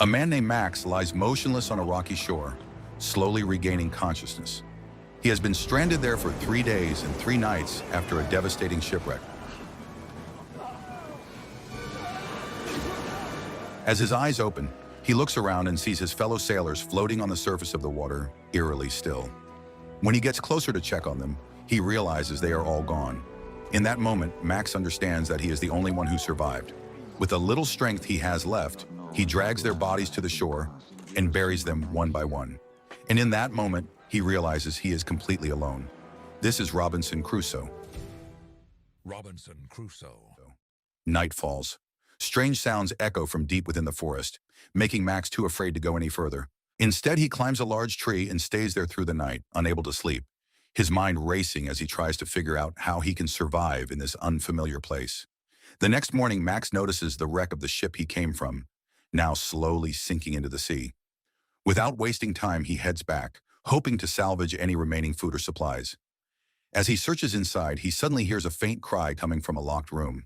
A man named Max lies motionless on a rocky shore, slowly regaining consciousness. He has been stranded there for 3 days and 3 nights after a devastating shipwreck. As his eyes open, he looks around and sees his fellow sailors floating on the surface of the water, eerily still. When he gets closer to check on them, he realizes they are all gone. In that moment, Max understands that he is the only one who survived. With the little strength he has left, he drags their bodies to the shore and buries them one by one. And in that moment, he realizes he is completely alone. This is Robinson Crusoe. Robinson Crusoe. Night falls. Strange sounds echo from deep within the forest, making Max too afraid to go any further. Instead, he climbs a large tree and stays there through the night, unable to sleep, his mind racing as he tries to figure out how he can survive in this unfamiliar place. The next morning, Max notices the wreck of the ship he came from, now slowly sinking into the sea. Without wasting time, he heads back, hoping to salvage any remaining food or supplies. As he searches inside, he suddenly hears a faint cry coming from a locked room.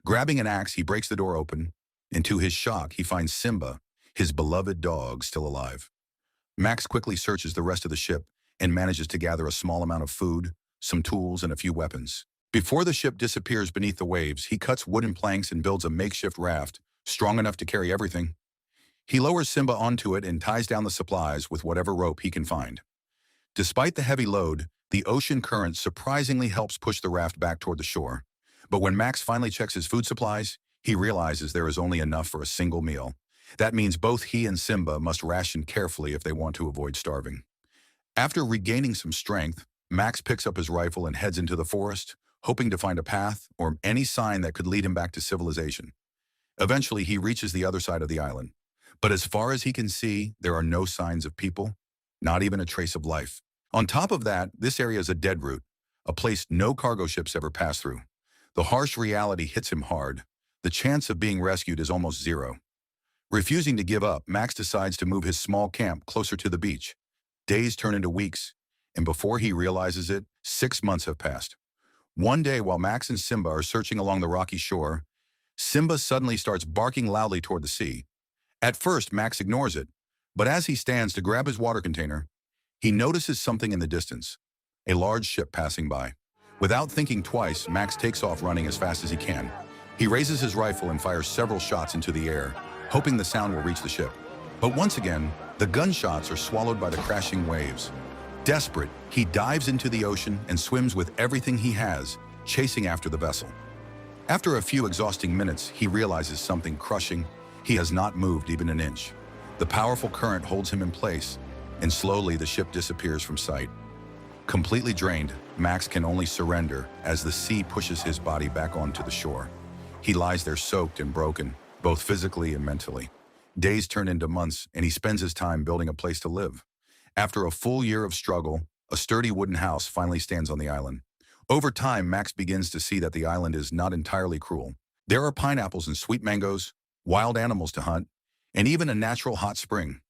Grabbing an axe, he breaks the door open, and to his shock, he finds Simba, his beloved dog, still alive. Max quickly searches the rest of the ship and manages to gather a small amount of food, some tools, and a few weapons. Before the ship disappears beneath the waves, he cuts wooden planks and builds a makeshift raft, strong enough to carry everything. He lowers Simba onto it and ties down the supplies with whatever rope he can find. Despite the heavy load, the ocean current surprisingly helps push the raft back toward the shore. But when Max finally checks his food supplies, he realizes there is only enough for a single meal. That means both he and Simba must ration carefully if they want to avoid starving. After regaining some strength, Max picks up his rifle and heads into the forest, hoping to find a path or any sign that could lead him back to civilization. Eventually, he reaches the other side of the island. But as far as he can see, there are no signs of people, not even a trace of life. On top of that, this area is a dead route, a place no cargo ships ever pass through. The harsh reality hits him hard. The chance of being rescued is almost zero. Refusing to give up, Max decides to move his small camp closer to the beach. Days turn into weeks, and before he realizes it, 6 months have passed. One day, while Max and Simba are searching along the rocky shore, Simba suddenly starts barking loudly toward the sea. At first, Max ignores it, but as he stands to grab his water container, he notices something in the distance, a large ship passing by. Without thinking twice, Max takes off running as fast as he can. He raises his rifle and fires several shots into the air, hoping the sound will reach the ship. But once again, the gunshots are swallowed by the crashing waves. Desperate, he dives into the ocean and swims with everything he has, chasing after the vessel. After a few exhausting minutes, he realizes something crushing. He has not moved even an inch. The powerful current holds him in place, and slowly the ship disappears from sight. Completely drained, Max can only surrender as the sea pushes his body back onto the shore. He lies there soaked and broken, both physically and mentally. Days turn into months, and he spends his time building a place to live. After a full year of struggle, a sturdy wooden house finally stands on the island. Over time, Max begins to see that the island is not entirely cruel. There are pineapples and sweet mangoes, wild animals to hunt, and even a natural hot spring.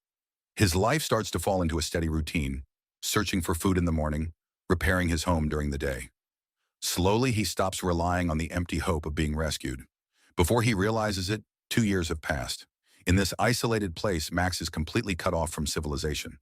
His life starts to fall into a steady routine, searching for food in the morning, repairing his home during the day. Slowly, he stops relying on the empty hope of being rescued. Before he realizes it, 2 years have passed. In this isolated place, Max is completely cut off from civilization.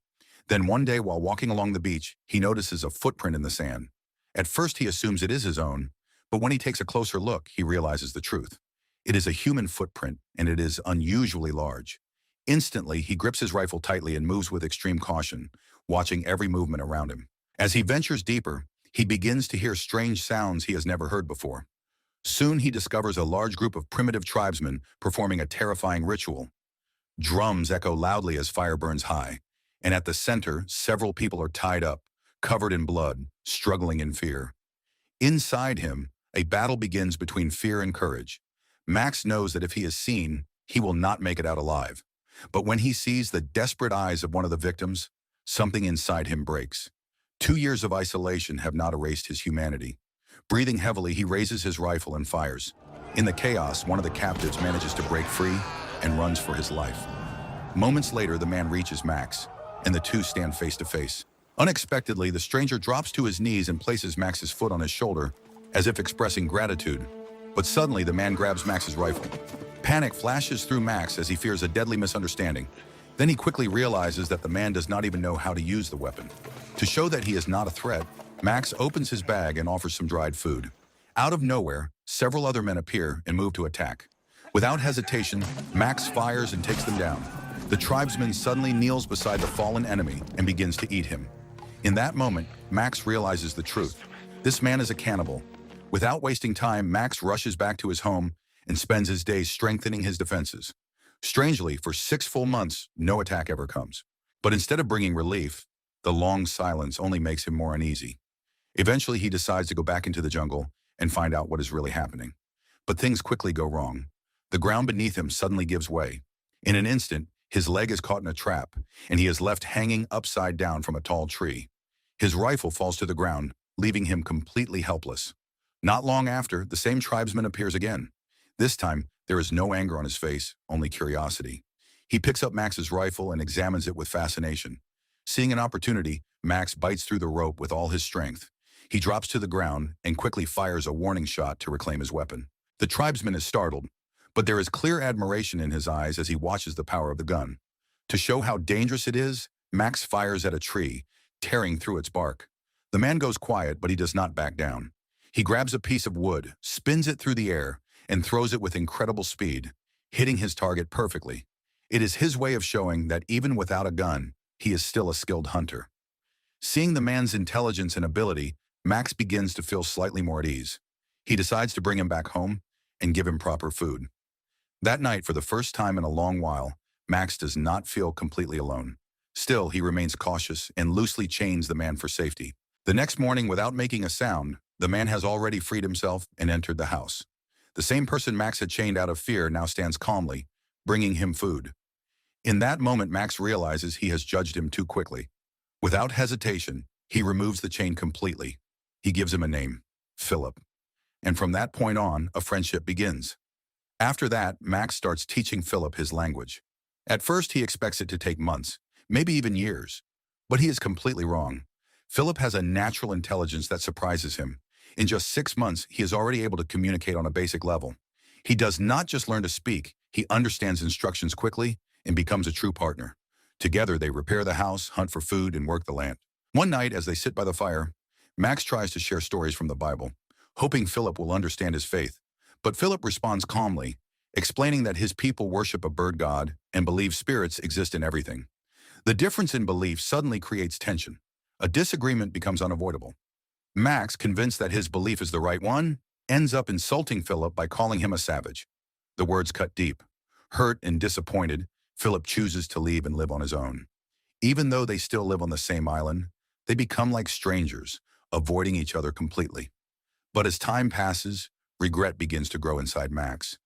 Then one day, while walking along the beach, he notices a footprint in the sand. At first, he assumes it is his own, but when he takes a closer look, he realizes the truth. It is a human footprint, and it is unusually large. Instantly, he grips his rifle tightly and moves with extreme caution, watching every movement around him. As he ventures deeper, he begins to hear strange sounds he has never heard before. Soon, he discovers a large group of primitive tribesmen performing a terrifying ritual. Drums echo loudly as fire burns high, and at the center, several people are tied up, covered in blood, struggling in fear. Inside him, a battle begins between fear and courage. Max knows that if he is seen, he will not make it out alive. But when he sees the desperate eyes of one of the victims, something inside him breaks. 2 years of isolation have not erased his humanity. Breathing heavily, he raises his rifle and fires. In the chaos, one of the captives manages to break free and runs for his life. Moments later, the man reaches Max, and the two stand face to face. Unexpectedly, the stranger drops to his knees and places Max's foot on his shoulder, as if expressing gratitude. But suddenly, the man grabs Max's rifle. Panic flashes through Max as he fears a deadly misunderstanding. Then he quickly realizes that the man does not even know how to use the weapon. To show that he is not a threat, Max opens his bag and offers some dried food. Out of nowhere, several other men appear and move to attack. Without hesitation, Max fires and takes them down. The tribesman suddenly kneels beside the fallen enemy and begins to eat him. In that moment, Max realizes the truth. This man is a cannibal. Without wasting time, Max rushes back to his home and spends his days strengthening his defenses. Strangely, for 6 full months, no attack ever comes. But instead of bringing relief, the long silence only makes him more uneasy. Eventually, he decides to go back into the jungle and find out what is really happening. But things quickly go wrong. The ground beneath him suddenly gives way. In an instant, his leg is caught in a trap, and he is left hanging upside down from a tall tree. His rifle falls to the ground, leaving him completely helpless. Not long after, the same tribesman appears again. This time, there is no anger on his face, only curiosity. He picks up Max's rifle and examines it with fascination. Seeing an opportunity, Max bites through the rope with all his strength. He drops to the ground and quickly fires a warning shot to reclaim his weapon. The tribesman is startled, but there is clear admiration in his eyes as he watches the power of the gun. To show how dangerous it is, Max fires at a tree, tearing through its bark. The man goes quiet, but he does not back down. He grabs a piece of wood, spins it through the air, and throws it with incredible speed, hitting his target perfectly. It is his way of showing that even without a gun, he is still a skilled hunter. Seeing the man's intelligence and ability, Max begins to feel slightly more at ease. He decides to bring him back home and give him proper food. That night, for the first time in a long while, Max does not feel completely alone. Still, he remains cautious and loosely chains the man for safety. The next morning, without making a sound, the man has already freed himself and entered the house. The same person Max had chained out of fear now stands calmly, bringing him food. In that moment, Max realizes he has judged him too quickly. Without hesitation, he removes the chain completely. He gives him a name, Philip. And from that point on, a friendship begins. After that, Max starts teaching Philip his language. At first, he expects it to take months, maybe even years. But he is completely wrong. Philip has a natural intelligence that surprises him. In just 6 months, he is already able to communicate on a basic level. He does not just learn to speak, he understands instructions quickly and becomes a true partner. Together, they repair the house, hunt for food, and work the land. One night, as they sit by the fire, Max tries to share stories from the Bible, hoping Philip will understand his faith. But Philip responds calmly, explaining that his people worship a bird god and believe spirits exist in everything. The difference in belief suddenly creates tension. A disagreement becomes unavoidable. Max, convinced that his belief is the right one, ends up insulting Philip by calling him a savage. The words cut deep. Hurt and disappointed, Philip chooses to leave and live on his own. Even though they still live on the same island, they become like strangers, avoiding each other completely. But as time passes, regret begins to grow inside Max.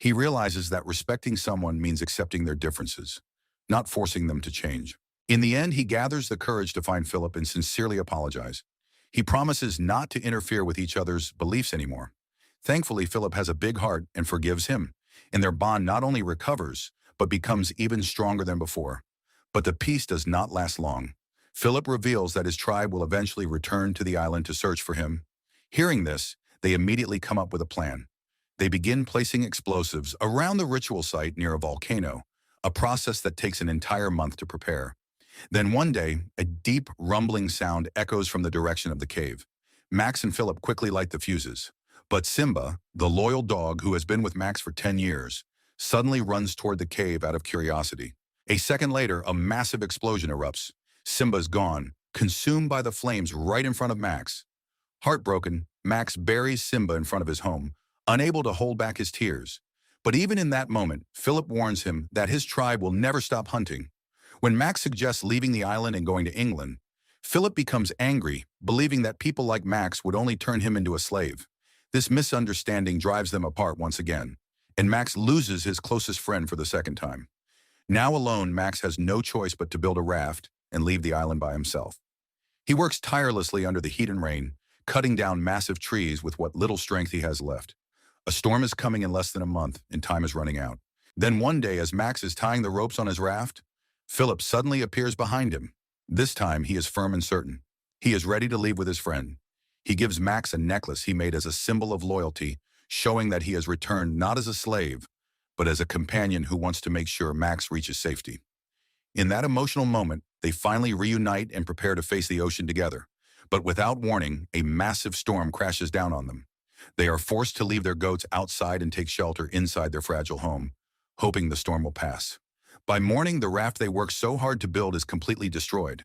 He realizes that respecting someone means accepting their differences, not forcing them to change. In the end, he gathers the courage to find Philip and sincerely apologize. He promises not to interfere with each other's beliefs anymore. Thankfully, Philip has a big heart and forgives him, and their bond not only recovers, but becomes even stronger than before. But the peace does not last long. Philip reveals that his tribe will eventually return to the island to search for him. Hearing this, they immediately come up with a plan. They begin placing explosives around the ritual site near a volcano, a process that takes an entire month to prepare. Then one day, a deep, rumbling sound echoes from the direction of the cave. Max and Philip quickly light the fuses. But Simba, the loyal dog who has been with Max for 10 years, suddenly runs toward the cave out of curiosity. A second later, a massive explosion erupts. Simba's gone, consumed by the flames right in front of Max. Heartbroken, Max buries Simba in front of his home, unable to hold back his tears. But even in that moment, Philip warns him that his tribe will never stop hunting. When Max suggests leaving the island and going to England, Philip becomes angry, believing that people like Max would only turn him into a slave. This misunderstanding drives them apart once again, and Max loses his closest friend for the second time. Now alone, Max has no choice but to build a raft and leave the island by himself. He works tirelessly under the heat and rain, cutting down massive trees with what little strength he has left. A storm is coming in less than a month, and time is running out. Then one day, as Max is tying the ropes on his raft, Philip suddenly appears behind him. This time, he is firm and certain. He is ready to leave with his friend. He gives Max a necklace he made as a symbol of loyalty, showing that he has returned not as a slave, but as a companion who wants to make sure Max reaches safety. In that emotional moment, they finally reunite and prepare to face the ocean together. But without warning, a massive storm crashes down on them. They are forced to leave their goats outside and take shelter inside their fragile home, hoping the storm will pass. By morning, the raft they worked so hard to build is completely destroyed.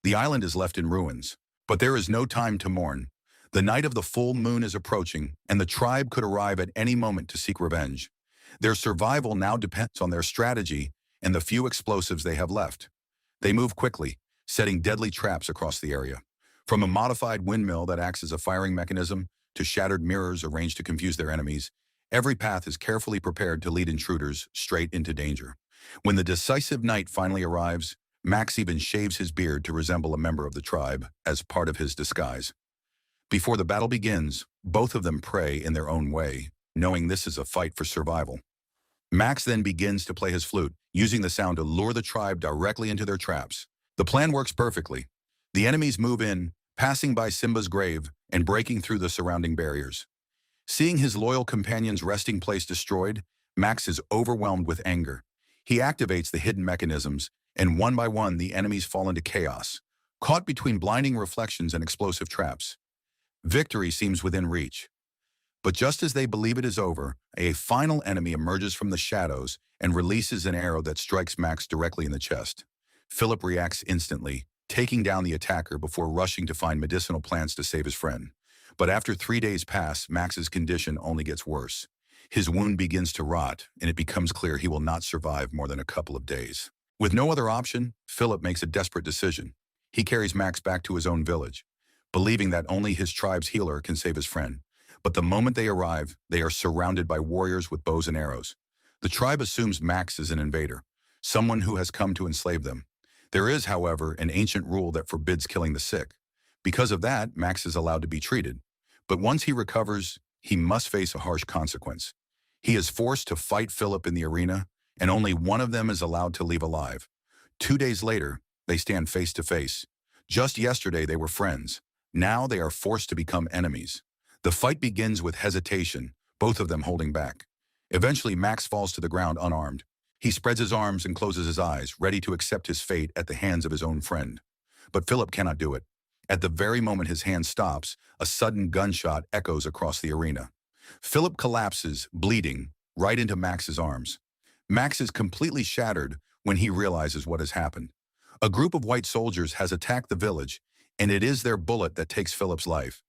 The island is left in ruins. But there is no time to mourn. The night of the full moon is approaching, and the tribe could arrive at any moment to seek revenge. Their survival now depends on their strategy and the few explosives they have left. They move quickly, setting deadly traps across the area. From a modified windmill that acts as a firing mechanism to shattered mirrors arranged to confuse their enemies, every path is carefully prepared to lead intruders straight into danger. When the decisive night finally arrives, Max even shaves his beard to resemble a member of the tribe as part of his disguise. Before the battle begins, both of them pray in their own way, knowing this is a fight for survival. Max then begins to play his flute, using the sound to lure the tribe directly into their traps. The plan works perfectly. The enemies move in, passing by Simba's grave and breaking through the surrounding barriers. Seeing his loyal companion's resting place destroyed, Max is overwhelmed with anger. He activates the hidden mechanisms, and one by one the enemies fall into chaos, caught between blinding reflections and explosive traps. Victory seems within reach. But just as they believe it is over, a final enemy emerges from the shadows and releases an arrow that strikes Max directly in the chest. Philip reacts instantly, taking down the attacker before rushing to find medicinal plants to save his friend. But after 3 days pass, Max's condition only gets worse. His wound begins to rot, and it becomes clear he will not survive more than a couple of days. With no other option, Philip makes a desperate decision. He carries Max back to his own village, believing that only his tribe's healer can save his friend. But the moment they arrive, they are surrounded by warriors with bows and arrows. The tribe assumes Max is an invader, someone who has come to enslave them. There is, however, an ancient rule that forbids killing the sick. Because of that, Max is allowed to be treated. But once he recovers, he must face a harsh consequence. He is forced to fight Philip in the arena, and only one of them is allowed to leave alive. 2 days later, they stand face to face. Just yesterday, they were friends. Now they are forced to become enemies. The fight begins with hesitation, both of them holding back. Eventually, Max falls to the ground unarmed. He spreads his arms and closes his eyes, ready to accept his fate at the hands of his own friend. But Philip cannot do it. At the very moment his hand stops, a sudden gunshot echoes across the arena. Philip collapses, bleeding, right into Max's arms. Max is completely shattered when he realizes what has happened. A group of white soldiers has attacked the village, and it is their bullet that takes Philip's life.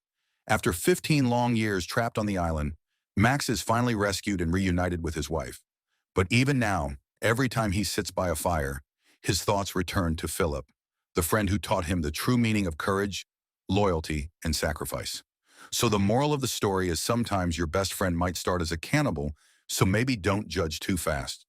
After 15 long years trapped on the island, Max is finally rescued and reunited with his wife. But even now, every time he sits by a fire, his thoughts return to Philip, the friend who taught him the true meaning of courage, loyalty, and sacrifice. So the moral of the story is sometimes your best friend might start as a cannibal, so maybe don't judge too fast.